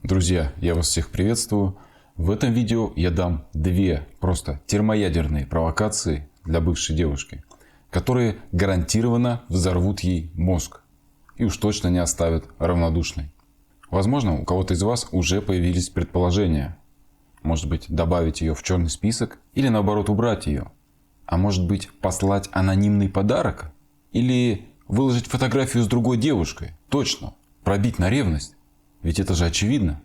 Друзья, я вас всех приветствую. В этом видео я дам две просто термоядерные провокации для бывшей девушки, которые гарантированно взорвут ей мозг и уж точно не оставят равнодушной. Возможно, у кого-то из вас уже появились предположения. Может быть, добавить ее в черный список или наоборот убрать ее. А может быть, послать анонимный подарок? Или выложить фотографию с другой девушкой? Точно, пробить на ревность. Ведь это же очевидно.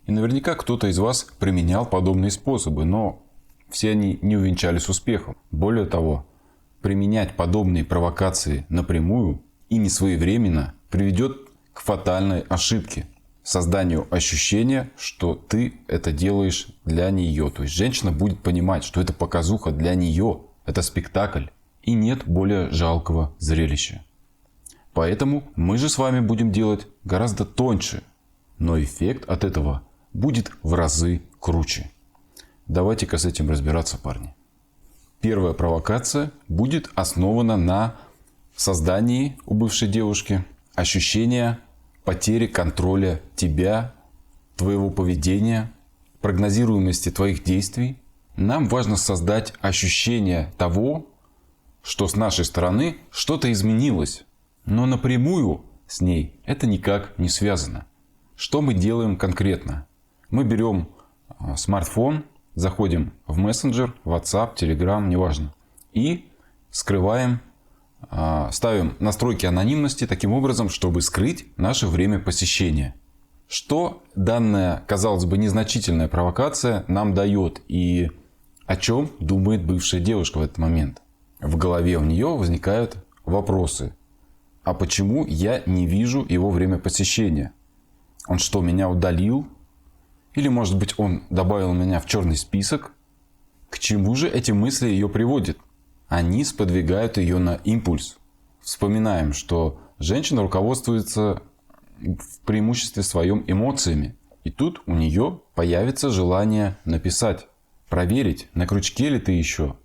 И наверняка кто-то из вас применял подобные способы, но все они не увенчались успехом. Более того, применять подобные провокации напрямую и несвоевременно приведет к фатальной ошибке. Созданию ощущения, что ты это делаешь для нее. То есть женщина будет понимать, что это показуха для нее, это спектакль. И нет более жалкого зрелища. Поэтому мы же с вами будем делать гораздо тоньше. Но эффект от этого будет в разы круче. Давайте-ка с этим разбираться, парни. Первая провокация будет основана на создании у бывшей девушки ощущения потери контроля тебя, твоего поведения, прогнозируемости твоих действий. Нам важно создать ощущение того, что с нашей стороны что-то изменилось, но напрямую с ней это никак не связано. Что мы делаем конкретно? Мы берем смартфон, заходим в мессенджер, WhatsApp, Telegram, неважно. И скрываем, ставим настройки анонимности таким образом, чтобы скрыть наше время посещения. Что данная, казалось бы, незначительная провокация нам дает и о чем думает бывшая девушка в этот момент? В голове у нее возникают вопросы. А почему я не вижу его время посещения? Он что, меня удалил? Или, может быть, он добавил меня в черный список? К чему же эти мысли ее приводят? Они сподвигают ее на импульс. Вспоминаем, что женщина руководствуется в преимуществе своим эмоциями. И тут у нее появится желание написать. Проверить, на крючке ли ты еще.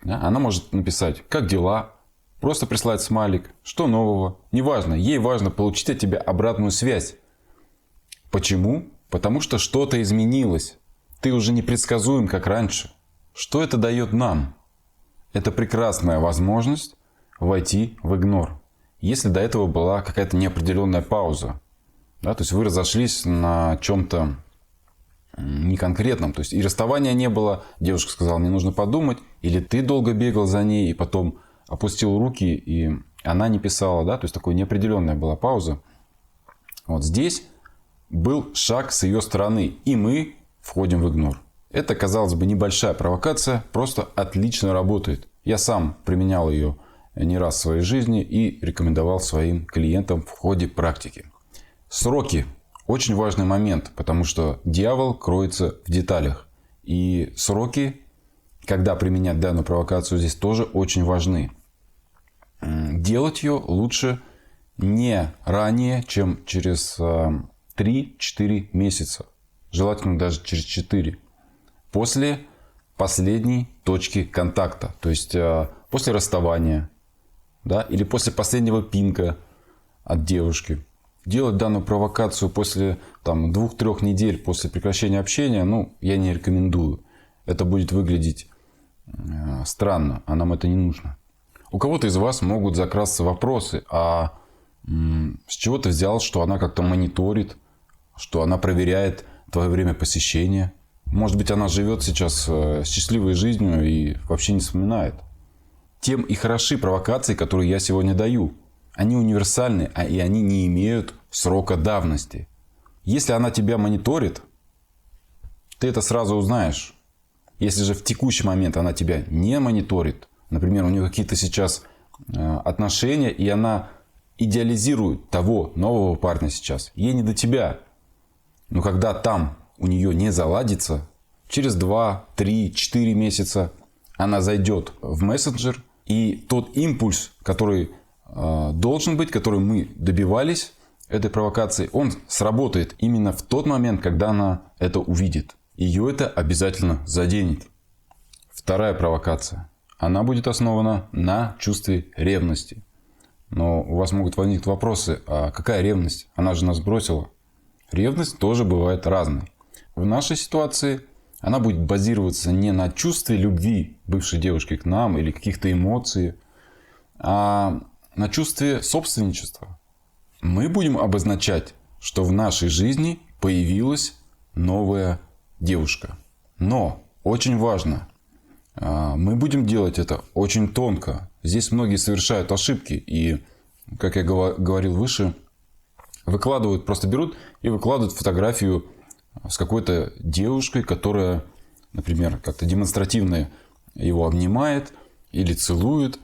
Она может написать, как дела? Просто прислать смайлик, что нового? Неважно, ей важно получить от тебя обратную связь. Почему? Потому что что-то изменилось. Ты уже не предсказуем, как раньше. Что это дает нам? Это прекрасная возможность войти в игнор. Если до этого была какая-то неопределенная пауза. Да, то есть вы разошлись на чем-то неконкретном. То есть и расставания не было. Девушка сказала, мне нужно подумать. Или ты долго бегал за ней и потом опустил руки, и она не писала. Да? То есть такая неопределенная была пауза. Вот здесь был шаг с ее стороны, и мы входим в игнор. Это, казалось бы, небольшая провокация, просто отлично работает. Я сам применял ее не раз в своей жизни и рекомендовал своим клиентам в ходе практики. Сроки. Очень важный момент, потому что дьявол кроется в деталях. И сроки, когда применять данную провокацию, здесь тоже очень важны. Делать ее лучше не ранее, чем через 3-4 месяца. Желательно даже через 4. После последней точки контакта. То есть после расставания. Да, или после последнего пинка от девушки. Делать данную провокацию после 2-3 недель после прекращения общения, я не рекомендую. Это будет выглядеть странно, а нам это не нужно. У кого-то из вас могут закрасться вопросы, а с чего ты взял, что она как-то мониторит, что она проверяет твое время посещения. Может быть, она живет сейчас счастливой жизнью и вообще не вспоминает. Тем и хороши провокации, которые я сегодня даю. Они универсальны, и они не имеют срока давности. Если она тебя мониторит, ты это сразу узнаешь. Если же в текущий момент она тебя не мониторит, например, у нее какие-то сейчас отношения, и она идеализирует того нового парня сейчас, ей не до тебя. Но когда там у нее не заладится, через 2, 3, 4 месяца она зайдет в мессенджер, и тот импульс, который должен быть, который мы добивались этой провокации, он сработает именно в тот момент, когда она это увидит. Ее это обязательно заденет. Вторая провокация. Она будет основана на чувстве ревности. Но у вас могут возникнуть вопросы, а какая ревность? Она же нас бросила. Ревность тоже бывает разной. В нашей ситуации она будет базироваться не на чувстве любви бывшей девушки к нам или каких-то эмоций, а на чувстве собственничества. Мы будем обозначать, что в нашей жизни появилась новая девушка. Но очень важно, мы будем делать это очень тонко. Здесь многие совершают ошибки. И, как я говорил выше, выкладывают, просто берут и выкладывают фотографию с какой-то девушкой, которая, например, как-то демонстративно его обнимает или целует.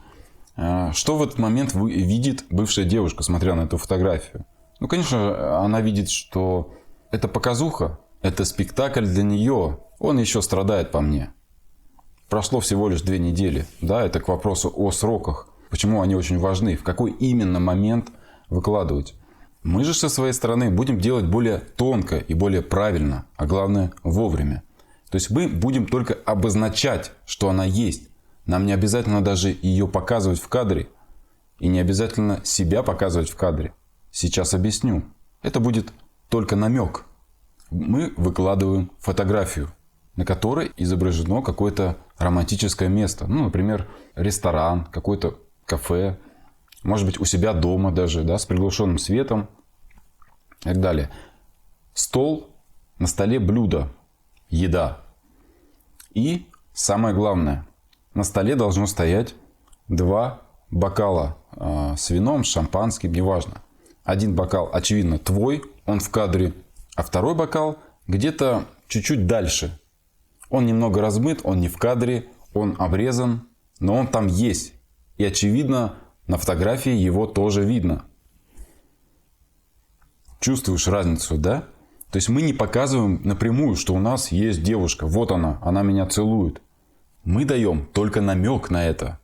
Что в этот момент видит бывшая девушка, смотря на эту фотографию? Ну, конечно, она видит, что это показуха, это спектакль для нее. Он еще страдает по мне. Прошло всего лишь 2 недели. Да, это к вопросу о сроках. Почему они очень важны, в какой именно момент выкладывать. Мы же со своей стороны будем делать более тонко и более правильно, а главное вовремя. То есть мы будем только обозначать, что она есть. Нам не обязательно даже ее показывать в кадре. И не обязательно себя показывать в кадре. Сейчас объясню. Это будет только намек. Мы выкладываем фотографию, на которой изображено какое-то романтическое место. Ну, например, ресторан, какое-то кафе. Может быть, у себя дома даже, да, с приглушенным светом и так далее. Стол, на столе блюдо, еда. И самое главное, на столе должно стоять 2 бокала с вином, с шампанским, неважно. Один бокал, очевидно, твой, он в кадре, а второй бокал где-то чуть-чуть дальше. Он немного размыт, он не в кадре, он обрезан, но он там есть. И, очевидно, на фотографии его тоже видно. Чувствуешь разницу, да? То есть мы не показываем напрямую, что у нас есть девушка. Вот она меня целует. Мы даем только намек на это.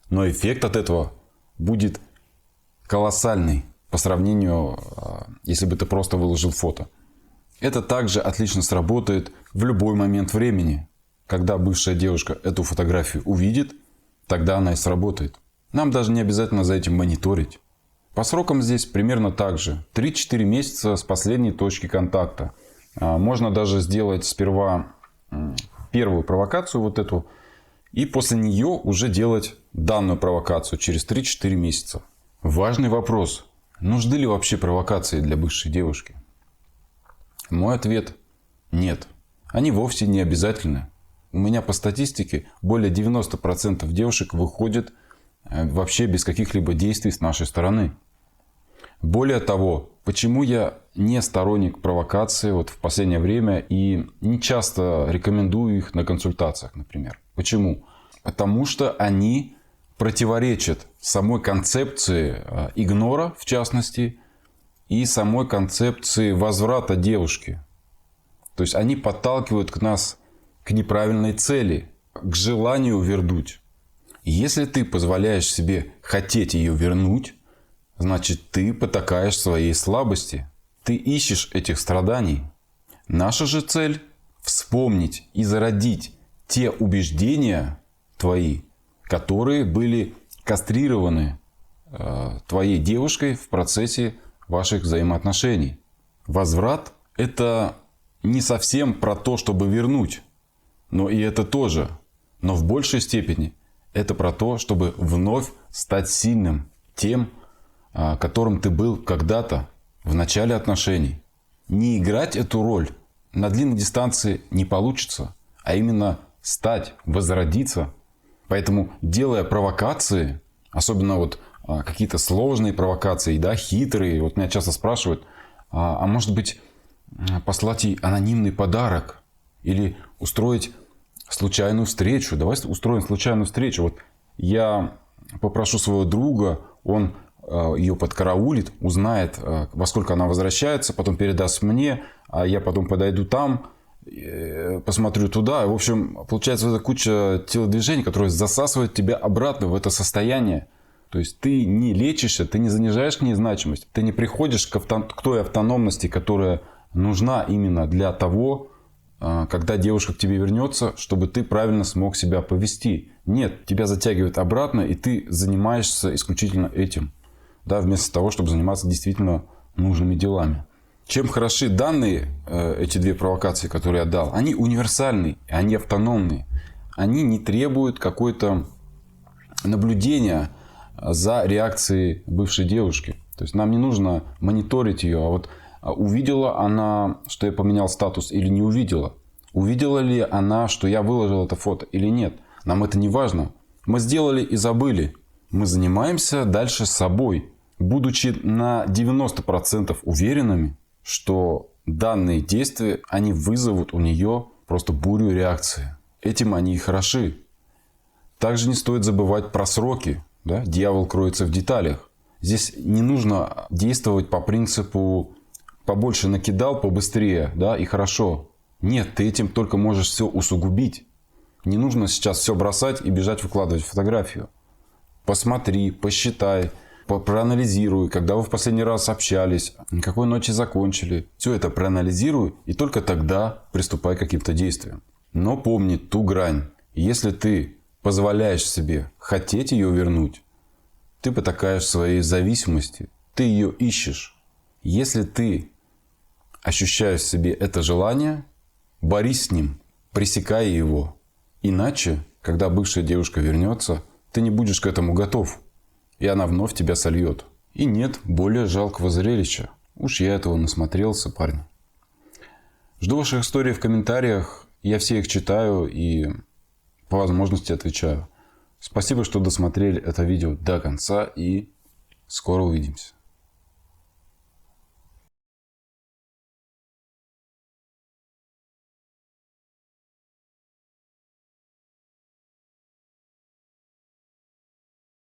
Но эффект от этого будет колоссальный по сравнению, если бы ты просто выложил фото. Это также отлично сработает в любой момент времени. Когда бывшая девушка эту фотографию увидит, тогда она и сработает. Нам даже не обязательно за этим мониторить. По срокам здесь примерно так же. 3-4 месяца с последней точки контакта. Можно даже сделать сперва первую провокацию, вот эту, и после нее уже делать данную провокацию через 3-4 месяца. Важный вопрос. Нужны ли вообще провокации для бывшей девушки? Мой ответ – нет. Они вовсе не обязательны. У меня по статистике более 90% девушек выходит вообще без каких-либо действий с нашей стороны. Более того, почему я не сторонник провокации вот в последнее время и не часто рекомендую их на консультациях, например. Почему? Потому что они противоречат самой концепции игнора, в частности, и самой концепции возврата девушки. То есть они подталкивают нас к неправильной цели, к желанию вернуть. Если ты позволяешь себе хотеть ее вернуть, значит, ты потакаешь своей слабости. Ты ищешь этих страданий. Наша же цель – вспомнить и зародить те убеждения твои, которые были кастрированы твоей девушкой в процессе ваших взаимоотношений. Возврат – это не совсем про то, чтобы вернуть. Но и это тоже. Но в большей степени это про то, чтобы вновь стать сильным, тем, которым ты был когда-то в начале отношений. Не играть эту роль на длинной дистанции не получится, а именно стать, возродиться. Поэтому, делая провокации, особенно вот какие-то сложные провокации, да, хитрые, вот меня часто спрашивают, а может быть послать ей анонимный подарок или устроить случайную встречу. Давай устроим случайную встречу. Вот я попрошу своего друга, он ее подкараулит, узнает, во сколько она возвращается, потом передаст мне, а я потом подойду там, посмотрю туда. В общем, получается вот эта куча телодвижений, которые засасывают тебя обратно в это состояние. То есть ты не лечишься, ты не занижаешь к ней значимость, ты не приходишь к той автономности, которая нужна именно для того, когда девушка к тебе вернется, чтобы ты правильно смог себя повести. Нет, тебя затягивает обратно, и ты занимаешься исключительно этим. Да, вместо того, чтобы заниматься действительно нужными делами. Чем хороши данные, эти две провокации, которые я дал? Они универсальны, они автономны. Они не требуют какое-то наблюдения за реакцией бывшей девушки. То есть нам не нужно мониторить ее. А вот увидела она, что я поменял статус, или не увидела? Увидела ли она, что я выложил это фото или нет? Нам это не важно. Мы сделали и забыли. Мы занимаемся дальше собой, будучи на 90% уверенными, что данные действия, они вызовут у нее просто бурю реакции. Этим они и хороши. Также не стоит забывать про сроки. Да? Дьявол кроется в деталях. Здесь не нужно действовать по принципу побольше накидал, побыстрее, да, и хорошо. Нет, ты этим только можешь все усугубить. Не нужно сейчас все бросать и бежать выкладывать фотографию. Посмотри, посчитай, проанализируй, когда вы в последний раз общались, какой ночи закончили. Все это проанализируй и только тогда приступай к каким-то действиям. Но помни ту грань. Если ты позволяешь себе хотеть ее вернуть, ты потакаешь в своей зависимости, ты ее ищешь. Если ты ощущаешь в себе это желание, борись с ним, пресекай его. Иначе, когда бывшая девушка вернется, ты не будешь к этому готов. И она вновь тебя сольет. И нет более жалкого зрелища. Уж я этого насмотрелся, парни. Жду ваших историй в комментариях. Я все их читаю и по возможности отвечаю. Спасибо, что досмотрели это видео до конца. И скоро увидимся.